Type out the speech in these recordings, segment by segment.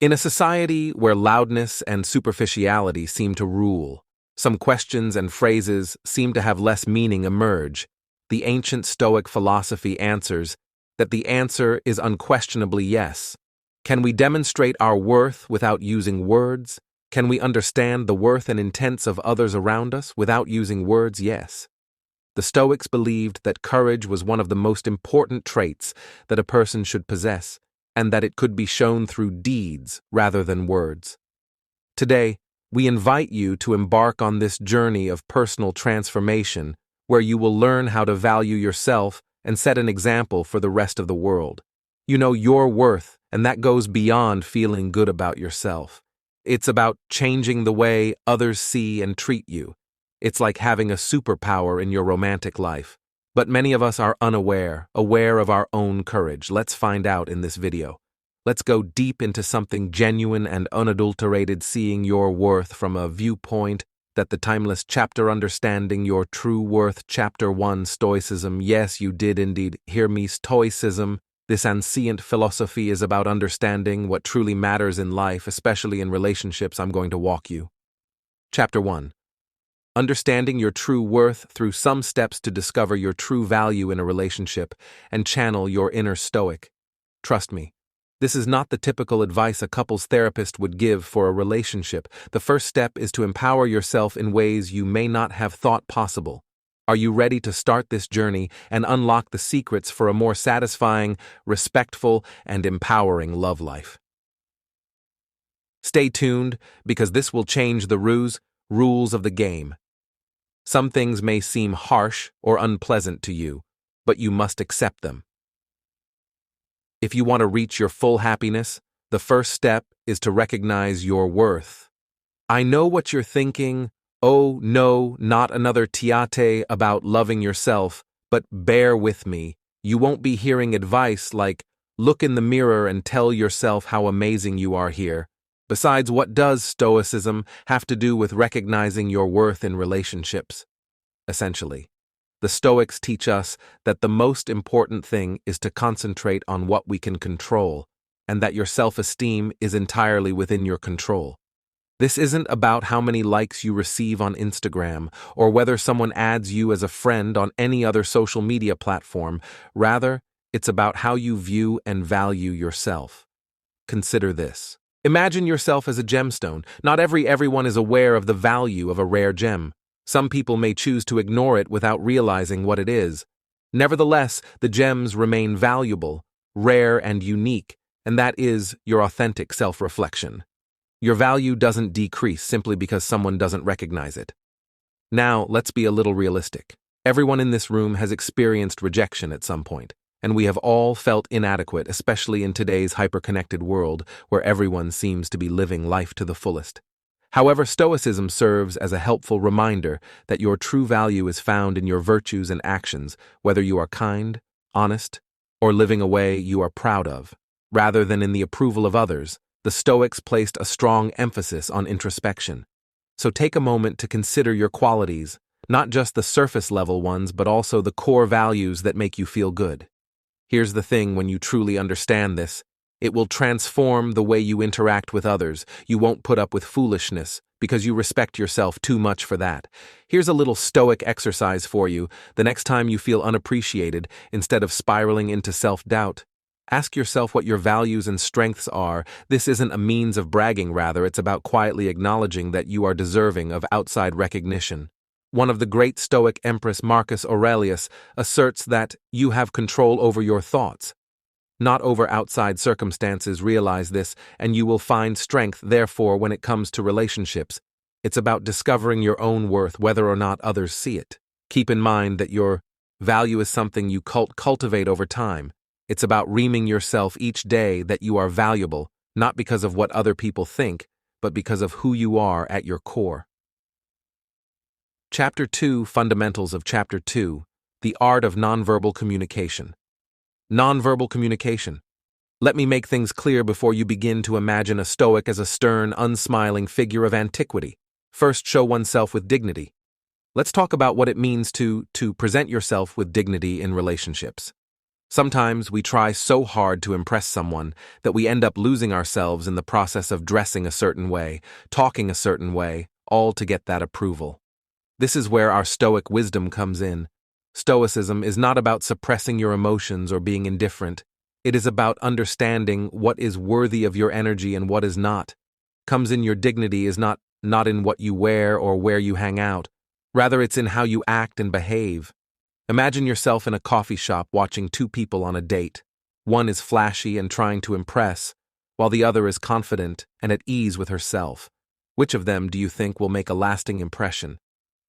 In a society where loudness and superficiality seem to rule, some questions and phrases seem to have less meaning emerge. The ancient Stoic philosophy answers that the answer is unquestionably yes. Can we demonstrate our worth without using words? Can we understand the worth and intents of others around us without using words? Yes. The Stoics believed that courage was one of the most important traits that a person should possess, and that it could be shown through deeds rather than words. Today, we invite you to embark on this journey of personal transformation, where you will learn how to value yourself and set an example for the rest of the world. You know your worth, and that goes beyond feeling good about yourself. It's about changing the way others see and treat you. It's like having a superpower in your romantic life. But many of us are aware of our own courage. Let's find out in this video. Let's go deep into something genuine and unadulterated, seeing your worth from a viewpoint that the timeless chapter Understanding Your True Worth, Chapter 1, Stoicism. Yes, you did indeed hear me, Stoicism. This ancient philosophy is about understanding what truly matters in life, especially in relationships. I'm going to walk you. Chapter 1. Understanding your true worth through some steps to discover your true value in a relationship and channel your inner Stoic. Trust me, this is not the typical advice a couples therapist would give for a relationship. The first step is to empower yourself in ways you may not have thought possible. Are you ready to start this journey and unlock the secrets for a more satisfying, respectful, and empowering love life? Stay tuned, because this will change the rules of the game. Some things may seem harsh or unpleasant to you, but you must accept them. If you want to reach your full happiness, the first step is to recognize your worth. I know what you're thinking. Oh no, not another tiate about loving yourself, but bear with me. You won't be hearing advice like, look in the mirror and tell yourself how amazing you are here. Besides, what does Stoicism have to do with recognizing your worth in relationships? Essentially, the Stoics teach us that the most important thing is to concentrate on what we can control, and that your self-esteem is entirely within your control. This isn't about how many likes you receive on Instagram, or whether someone adds you as a friend on any other social media platform. Rather, it's about how you view and value yourself. Consider this. Imagine yourself as a gemstone. Not everyone is aware of the value of a rare gem. Some people may choose to ignore it without realizing what it is. Nevertheless, the gems remain valuable, rare, and unique, and that is your authentic self-reflection. Your value doesn't decrease simply because someone doesn't recognize it. Now, let's be a little realistic. Everyone in this room has experienced rejection at some point, and we have all felt inadequate, especially in today's hyper-connected world where everyone seems to be living life to the fullest. However, Stoicism serves as a helpful reminder that your true value is found in your virtues and actions, whether you are kind, honest, or living a way you are proud of. Rather than in the approval of others, the Stoics placed a strong emphasis on introspection. So take a moment to consider your qualities, not just the surface-level ones, but also the core values that make you feel good. Here's the thing: when you truly understand this, it will transform the way you interact with others. You won't put up with foolishness because you respect yourself too much for that. Here's a little Stoic exercise for you. The next time you feel unappreciated, instead of spiraling into self-doubt, ask yourself what your values and strengths are. This isn't a means of bragging, rather, it's about quietly acknowledging that you are deserving of outside recognition. One of the great Stoic Empress, Marcus Aurelius, asserts that you have control over your thoughts, not over outside circumstances. Realize this, and you will find strength. Therefore, when it comes to relationships, it's about discovering your own worth, whether or not others see it. Keep in mind that your value is something you cultivate over time. It's about reaming yourself each day that you are valuable, not because of what other people think, but because of who you are at your core. Chapter 2, Fundamentals of Chapter 2, The Art of Nonverbal Communication. Nonverbal communication. Let me make things clear before you begin to imagine a Stoic as a stern, unsmiling figure of antiquity. First, show oneself with dignity. Let's talk about what it means to present yourself with dignity in relationships. Sometimes we try so hard to impress someone that we end up losing ourselves in the process of dressing a certain way, talking a certain way, all to get that approval. This is where our Stoic wisdom comes in. Stoicism is not about suppressing your emotions or being indifferent. It is about understanding what is worthy of your energy and what is not. Comes in your dignity is not in what you wear or where you hang out. Rather, it's in how you act and behave. Imagine yourself in a coffee shop watching two people on a date. One is flashy and trying to impress, while the other is confident and at ease with herself. Which of them do you think will make a lasting impression?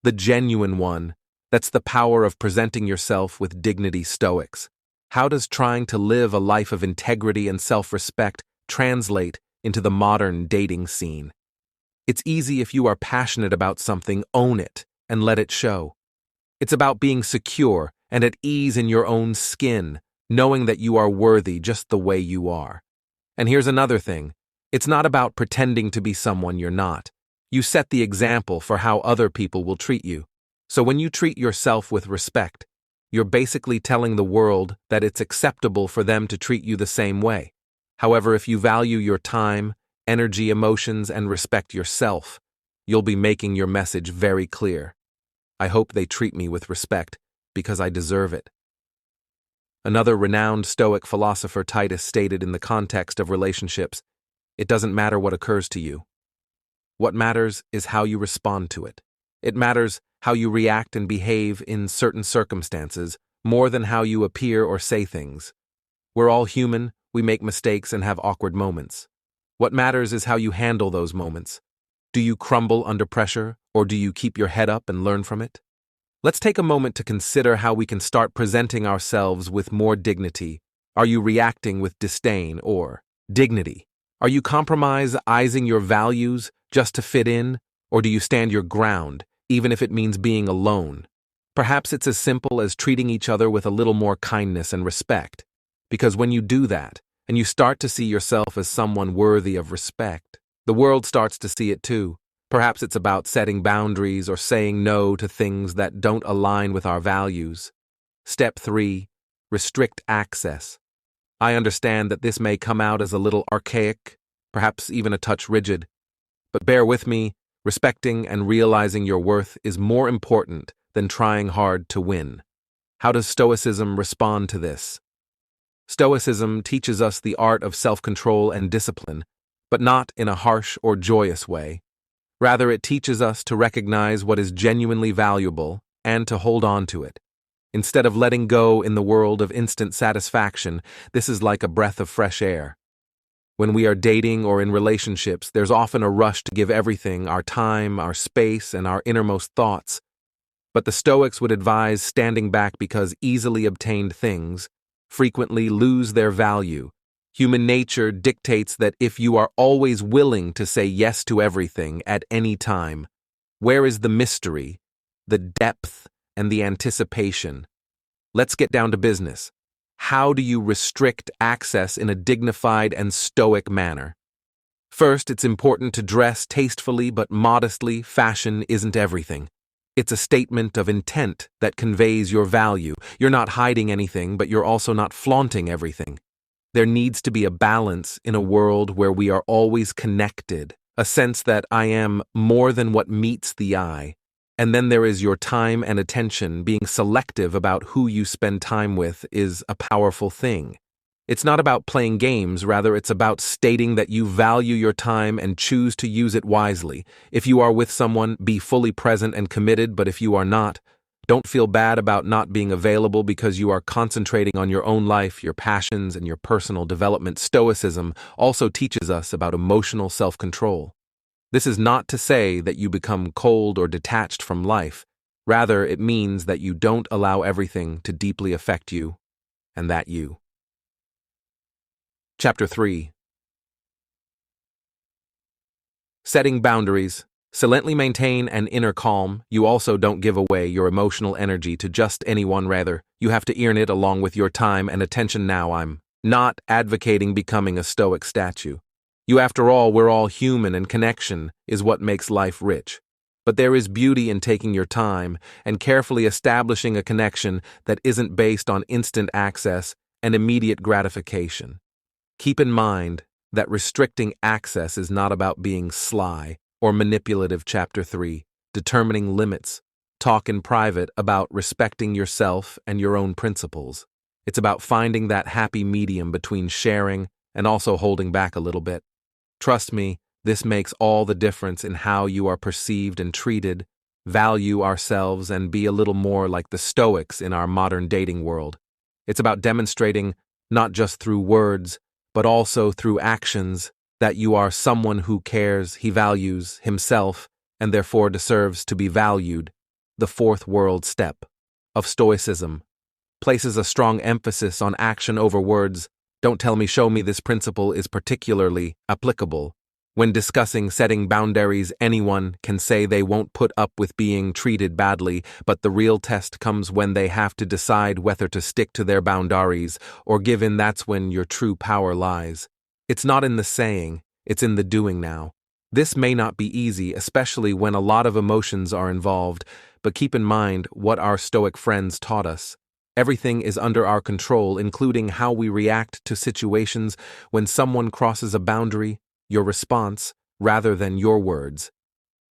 The genuine one. That's the power of presenting yourself with dignity, Stoics. How does trying to live a life of integrity and self-respect translate into the modern dating scene? It's easy if you are passionate about something, own it and let it show. It's about being secure and at ease in your own skin, knowing that you are worthy just the way you are. And here's another thing. It's not about pretending to be someone you're not. You set the example for how other people will treat you. So when you treat yourself with respect, you're basically telling the world that it's acceptable for them to treat you the same way. However, if you value your time, energy, emotions, and respect yourself, you'll be making your message very clear. I hope they treat me with respect because I deserve it. Another renowned Stoic philosopher, Titus, stated in the context of relationships, it doesn't matter what occurs to you. What matters is how you respond to it. It matters how you react and behave in certain circumstances more than how you appear or say things. We're all human, we make mistakes and have awkward moments. What matters is how you handle those moments. Do you crumble under pressure, or do you keep your head up and learn from it? Let's take a moment to consider how we can start presenting ourselves with more dignity. Are you reacting with disdain or dignity? Are you compromising your values just to fit in, or do you stand your ground, even if it means being alone? Perhaps it's as simple as treating each other with a little more kindness and respect. Because when you do that, and you start to see yourself as someone worthy of respect, the world starts to see it too. Perhaps it's about setting boundaries or saying no to things that don't align with our values. Step 3. Restrict access. I understand that this may come out as a little archaic, perhaps even a touch rigid. But bear with me, respecting and realizing your worth is more important than trying hard to win. How does Stoicism respond to this? Stoicism teaches us the art of self-control and discipline, but not in a harsh or joyous way. Rather, it teaches us to recognize what is genuinely valuable and to hold on to it. Instead of letting go in the world of instant satisfaction, this is like a breath of fresh air. When we are dating or in relationships, there's often a rush to give everything, our time, our space, and our innermost thoughts. But the Stoics would advise standing back because easily obtained things frequently lose their value. Human nature dictates that if you are always willing to say yes to everything at any time, where is the mystery, the depth, and the anticipation? Let's get down to business. How do you restrict access in a dignified and stoic manner? First, it's important to dress tastefully but modestly. Fashion isn't everything. It's a statement of intent that conveys your value. You're not hiding anything, but you're also not flaunting everything. There needs to be a balance in a world where we are always connected, a sense that I am more than what meets the eye. And then there is your time and attention. Being selective about who you spend time with is a powerful thing. It's not about playing games, rather it's about stating that you value your time and choose to use it wisely. If you are with someone, be fully present and committed, but if you are not, don't feel bad about not being available because you are concentrating on your own life, your passions, and your personal development. Stoicism also teaches us about emotional self-control. This is not to say that you become cold or detached from life. Rather, it means that you don't allow everything to deeply affect you, and that you. Chapter 3. Setting boundaries. Silently maintain an inner calm. You also don't give away your emotional energy to just anyone, rather. You have to earn it along with your time and attention. Now, I'm not advocating becoming a Stoic statue. After all, we're all human, and connection is what makes life rich. But there is beauty in taking your time and carefully establishing a connection that isn't based on instant access and immediate gratification. Keep in mind that restricting access is not about being sly or manipulative. Chapter 3, determining limits. Talk in private about respecting yourself and your own principles. It's about finding that happy medium between sharing and also holding back a little bit. Trust me, this makes all the difference in how you are perceived and treated. Value ourselves and be a little more like the Stoics in our modern dating world. It's about demonstrating, not just through words, but also through actions, that you are someone who cares, he values himself, and therefore deserves to be valued. The fourth world step of Stoicism places a strong emphasis on action over words. Don't tell me, show me. This principle is particularly applicable when discussing setting boundaries. Anyone can say they won't put up with being treated badly, but the real test comes when they have to decide whether to stick to their boundaries or give in. That's when your true power lies. It's not in the saying, it's in the doing now. This may not be easy, especially when a lot of emotions are involved, but keep in mind what our Stoic friends taught us. Everything is under our control, including how we react to situations. When someone crosses a boundary, your response, rather than your words,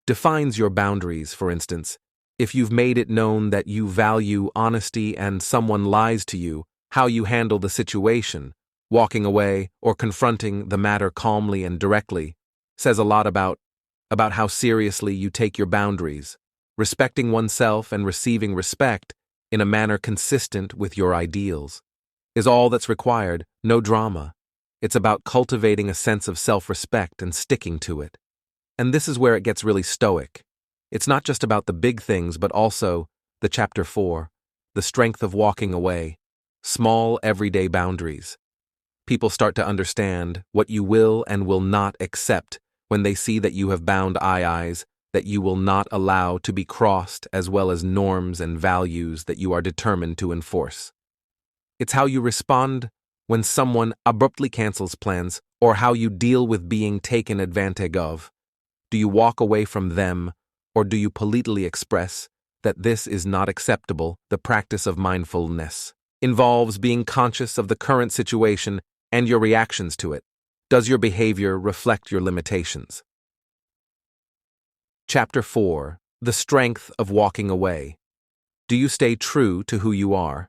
defines your boundaries. For instance, if you've made it known that you value honesty and someone lies to you, how you handle the situation, walking away or confronting the matter calmly and directly, says a lot about how seriously you take your boundaries. Respecting oneself and receiving respect in a manner consistent with your ideals is all that's required. No drama. It's about cultivating a sense of self-respect and sticking to it. And this is where it gets really stoic. It's not just about the big things, but also the chapter 4, the strength of walking away, small everyday boundaries. People start to understand what you will and will not accept when they see that you have bound eyes that you will not allow to be crossed, as well as norms and values that you are determined to enforce. It's how you respond when someone abruptly cancels plans, or how you deal with being taken advantage of. Do you walk away from them, or do you politely express that this is not acceptable? The practice of mindfulness involves being conscious of the current situation and your reactions to it. Does your behavior reflect your limitations? Chapter 4, the strength of walking away. Do you stay true to who you are?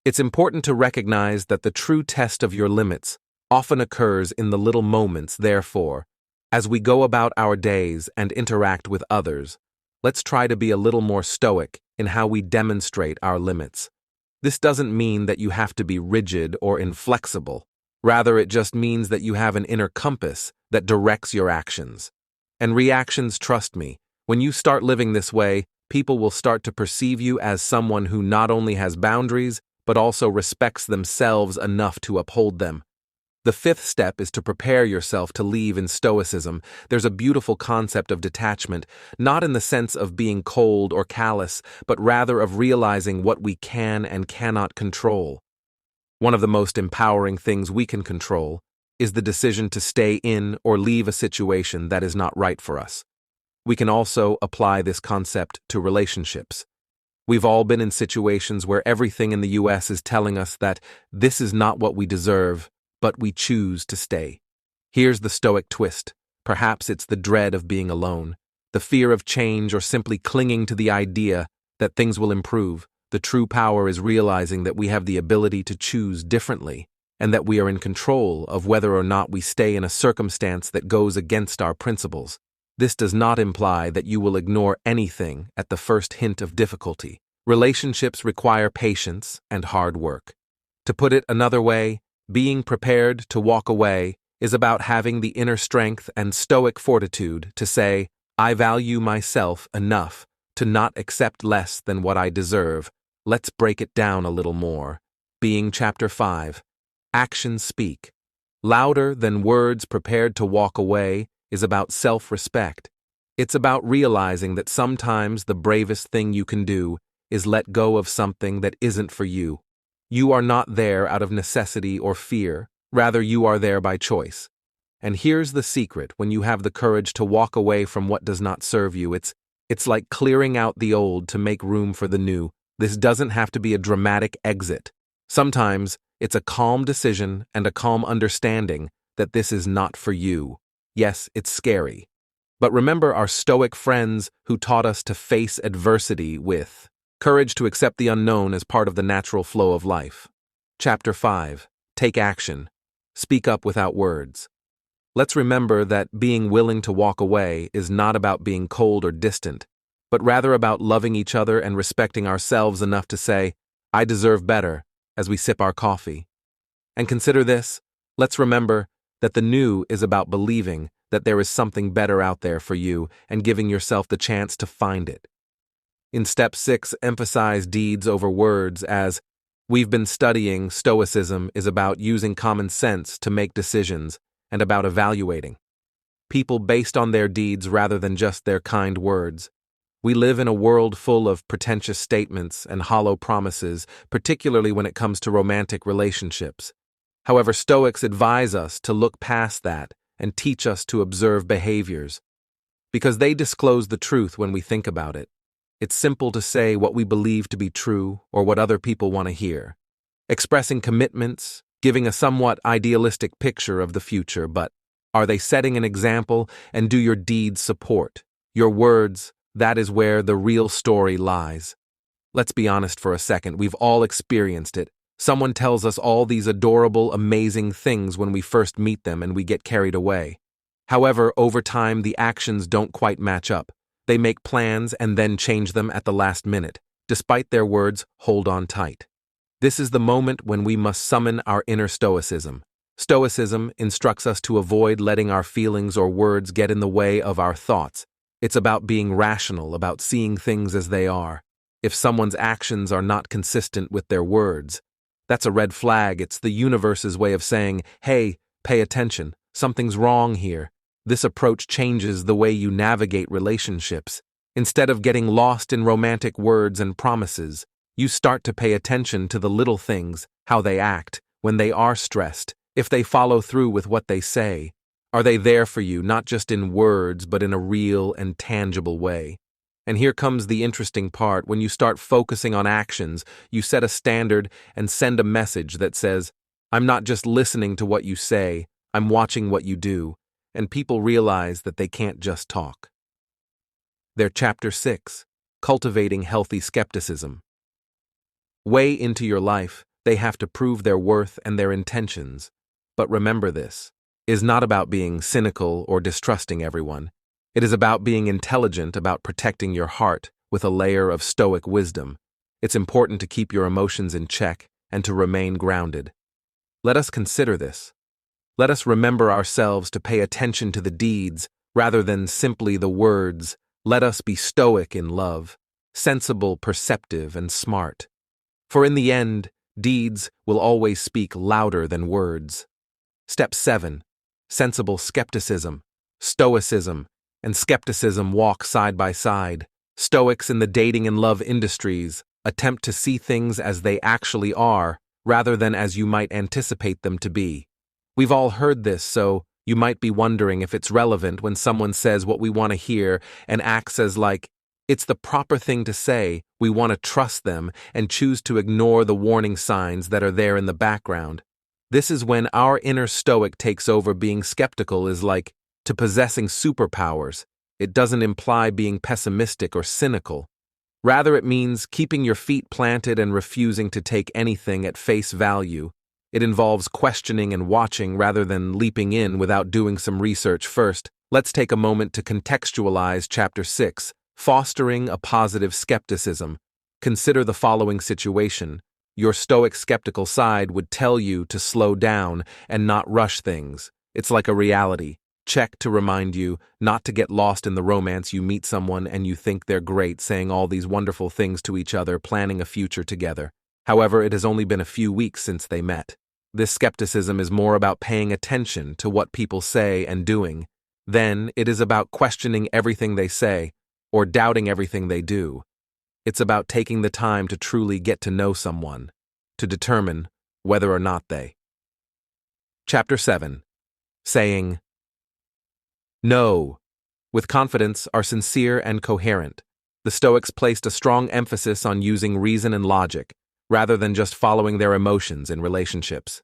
It's important to recognize that the true test of your limits often occurs in the little moments. Therefore, as we go about our days and interact with others, let's try to be a little more stoic in how we demonstrate our limits. This doesn't mean that you have to be rigid or inflexible. Rather, it just means that you have an inner compass that directs your actions and reactions. Trust me, when you start living this way, people will start to perceive you as someone who not only has boundaries, but also respects themselves enough to uphold them. The fifth step is to prepare yourself to leave. In Stoicism, there's a beautiful concept of detachment, not in the sense of being cold or callous, but rather of realizing what we can and cannot control. One of the most empowering things we can control is the decision to stay in or leave a situation that is not right for us. We can also apply this concept to relationships. We've all been in situations where everything in the US is telling us that this is not what we deserve, but we choose to stay. Here's the Stoic twist. Perhaps it's the dread of being alone, the fear of change, or simply clinging to the idea that things will improve. The true power is realizing that we have the ability to choose differently, and that we are in control of whether or not we stay in a circumstance that goes against our principles. This does not imply that you will ignore anything at the first hint of difficulty. Relationships require patience and hard work. To put it another way, being prepared to walk away is about having the inner strength and stoic fortitude to say, I value myself enough to not accept less than what I deserve. Let's break it down a little more. Being chapter 5. Actions speak. Louder than words. Prepared to walk away is about self-respect. It's about realizing that sometimes the bravest thing you can do is let go of something that isn't for you. You are not there out of necessity or fear. Rather, you are there by choice. And here's the secret: when you have the courage to walk away from what does not serve you, it's like clearing out the old to make room for the new. This doesn't have to be a dramatic exit. Sometimes It's a calm decision and a calm understanding that this is not for you. Yes, it's scary. But remember our Stoic friends who taught us to face adversity with courage to accept the unknown as part of the natural flow of life. Chapter 5. Take action. Speak up without words. Let's remember that being willing to walk away is not about being cold or distant, but rather about loving each other and respecting ourselves enough to say, I deserve better, as we sip our coffee. And consider this, let's remember that the new is about believing that there is something better out there for you and giving yourself the chance to find it. In Step 6, emphasize deeds over words as we've been studying. Stoicism is about using common sense to make decisions and about evaluating people based on their deeds rather than just their kind words. We live in a world full of pretentious statements and hollow promises, particularly when it comes to romantic relationships. However, Stoics advise us to look past that and teach us to observe behaviors, because they disclose the truth when we think about it. It's simple to say what we believe to be true or what other people want to hear, expressing commitments, giving a somewhat idealistic picture of the future, but are they setting an example, and do your deeds support your words? That is where the real story lies. Let's be honest for a second, we've all experienced it. Someone tells us all these adorable, amazing things when we first meet them and we get carried away. However, over time the actions don't quite match up. They make plans and then change them at the last minute. Despite their words, hold on tight. This is the moment when we must summon our inner stoicism. Stoicism instructs us to avoid letting our feelings or words get in the way of our thoughts. It's about being rational, about seeing things as they are. If someone's actions are not consistent with their words, that's a red flag. It's the universe's way of saying, hey, pay attention, something's wrong here. This approach changes the way you navigate relationships. Instead of getting lost in romantic words and promises, you start to pay attention to the little things, how they act, when they are stressed, if they follow through with what they say. Are they there for you, not just in words, but in a real and tangible way? And here comes the interesting part. When you start focusing on actions, you set a standard and send a message that says, I'm not just listening to what you say, I'm watching what you do. And people realize that they can't just talk. Their Chapter 6, Cultivating Healthy Skepticism. Way into your life, they have to prove their worth and their intentions. But remember this is not about being cynical or distrusting everyone. It is about being intelligent, about protecting your heart with a layer of Stoic wisdom. It's important to keep your emotions in check and to remain grounded. Let us consider this. Let us remember ourselves to pay attention to the deeds rather than simply the words. Let us be stoic in love, sensible, perceptive, and smart. For in the end, deeds will always speak louder than words. Step 7. Sensible skepticism. Stoicism and skepticism walk side by side. Stoics in the dating and love industries attempt to see things as they actually are rather than as you might anticipate them to be. We've all heard this, so you might be wondering if it's relevant when someone says what we want to hear and acts as like it's the proper thing to say. We want to trust them and choose to ignore the warning signs that are there in the background. This is when our inner Stoic takes over. Being skeptical is like to possessing superpowers. It doesn't imply being pessimistic or cynical. Rather, it means keeping your feet planted and refusing to take anything at face value. It involves questioning and watching rather than leaping in without doing some research first. Let's take a moment to contextualize Chapter 6, Fostering a Positive Skepticism. Consider the following situation. Your Stoic skeptical side would tell you to slow down and not rush things. It's like a reality check to remind you not to get lost in the romance. You meet someone and you think they're great, saying all these wonderful things to each other, planning a future together. However, it has only been a few weeks since they met. This skepticism is more about paying attention to what people say and doing. Then it is about questioning everything they say or doubting everything they do. It's about taking the time to truly get to know someone, to determine whether or not they. Chapter 7. Saying no with confidence are sincere and coherent. The Stoics placed a strong emphasis on using reason and logic, rather than just following their emotions in relationships.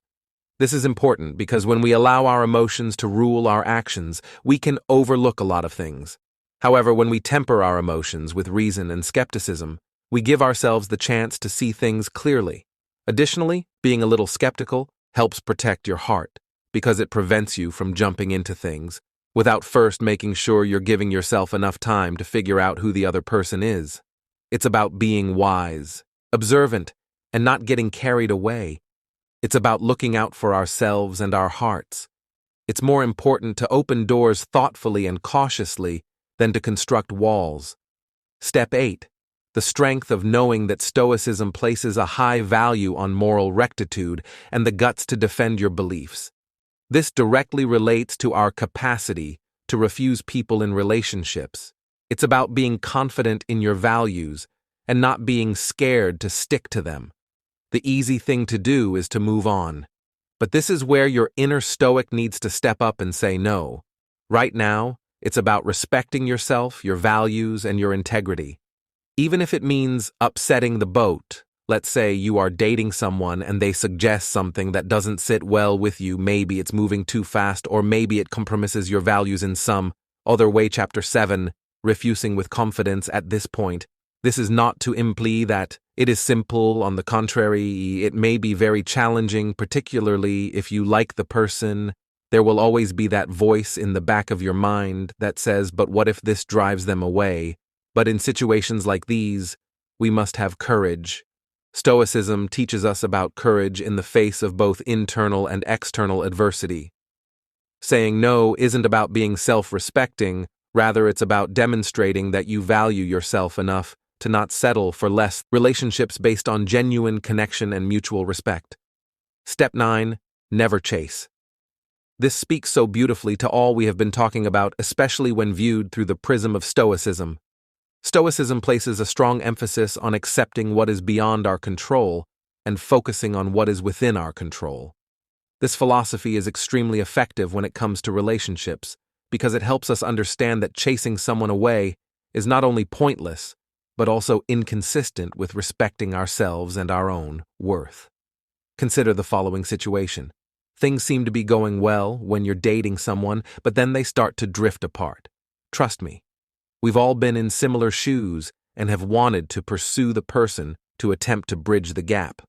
This is important because when we allow our emotions to rule our actions, we can overlook a lot of things. However, when we temper our emotions with reason and skepticism, we give ourselves the chance to see things clearly. Additionally, being a little skeptical helps protect your heart because it prevents you from jumping into things without first making sure you're giving yourself enough time to figure out who the other person is. It's about being wise, observant, and not getting carried away. It's about looking out for ourselves and our hearts. It's more important to open doors thoughtfully and cautiously than to construct walls. Step 8. The strength of knowing that Stoicism places a high value on moral rectitude and the guts to defend your beliefs. This directly relates to our capacity to refuse people in relationships. It's about being confident in your values and not being scared to stick to them. The easy thing to do is to move on. But this is where your inner Stoic needs to step up and say no. Right now, it's about respecting yourself, your values, and your integrity. Even if it means upsetting the boat, let's say you are dating someone and they suggest something that doesn't sit well with you, maybe it's moving too fast or maybe it compromises your values in some other way. Chapter 7, refusing with confidence at this point. This is not to imply that it is simple. On the contrary, it may be very challenging, particularly if you like the person. There will always be that voice in the back of your mind that says, but what if this drives them away? But in situations like these, we must have courage. Stoicism teaches us about courage in the face of both internal and external adversity. Saying no isn't about being self-respecting, rather it's about demonstrating that you value yourself enough to not settle for less. Relationships based on genuine connection and mutual respect. Step 9. Never chase. This speaks so beautifully to all we have been talking about, especially when viewed through the prism of Stoicism. Stoicism places a strong emphasis on accepting what is beyond our control and focusing on what is within our control. This philosophy is extremely effective when it comes to relationships because it helps us understand that chasing someone away is not only pointless, but also inconsistent with respecting ourselves and our own worth. Consider the following situation. Things seem to be going well when you're dating someone, but then they start to drift apart. Trust me, we've all been in similar shoes and have wanted to pursue the person to attempt to bridge the gap.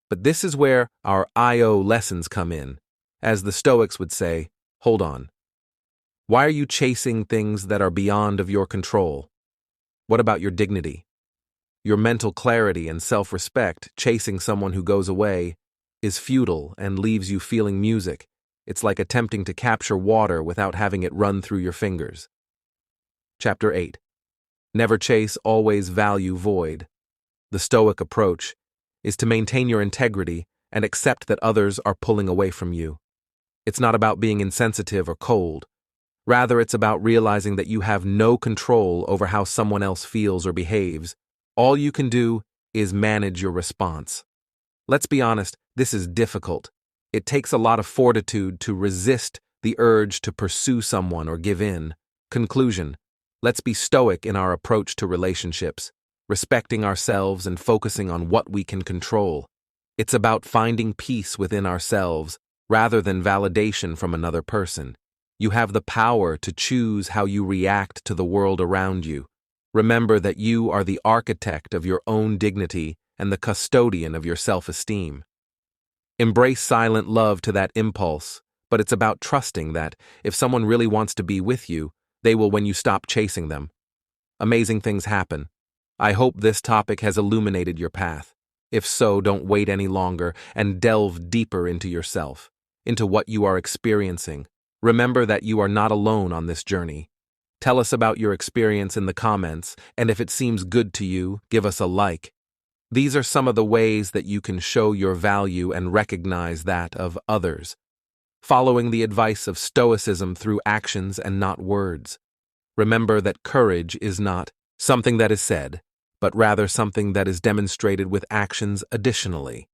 But this is where our IO lessons come in. As the Stoics would say, hold on. Why are you chasing things that are beyond of your control? What about your dignity? Your mental clarity and self-respect? Chasing someone who goes away is futile and leaves you feeling music. It's like attempting to capture water without having it run through your fingers. Chapter 8. Never chase, always value void. The Stoic approach is to maintain your integrity and accept that others are pulling away from you. It's not about being insensitive or cold. Rather, it's about realizing that you have no control over how someone else feels or behaves. All you can do is manage your response. Let's be honest, this is difficult. It takes a lot of fortitude to resist the urge to pursue someone or give in. Conclusion: let's be stoic in our approach to relationships, respecting ourselves and focusing on what we can control. It's about finding peace within ourselves rather than validation from another person. You have the power to choose how you react to the world around you. Remember that you are the architect of your own dignity and the custodian of your self-esteem. Embrace silent love to that impulse, but it's about trusting that if someone really wants to be with you, they will when you stop chasing them. Amazing things happen. I hope this topic has illuminated your path. If so, don't wait any longer and delve deeper into yourself, into what you are experiencing. Remember that you are not alone on this journey. Tell us about your experience in the comments, and if it seems good to you, give us a like. These are some of the ways that you can show your value and recognize that of others. Following the advice of Stoicism through actions and not words. Remember that courage is not something that is said, but rather something that is demonstrated with actions additionally.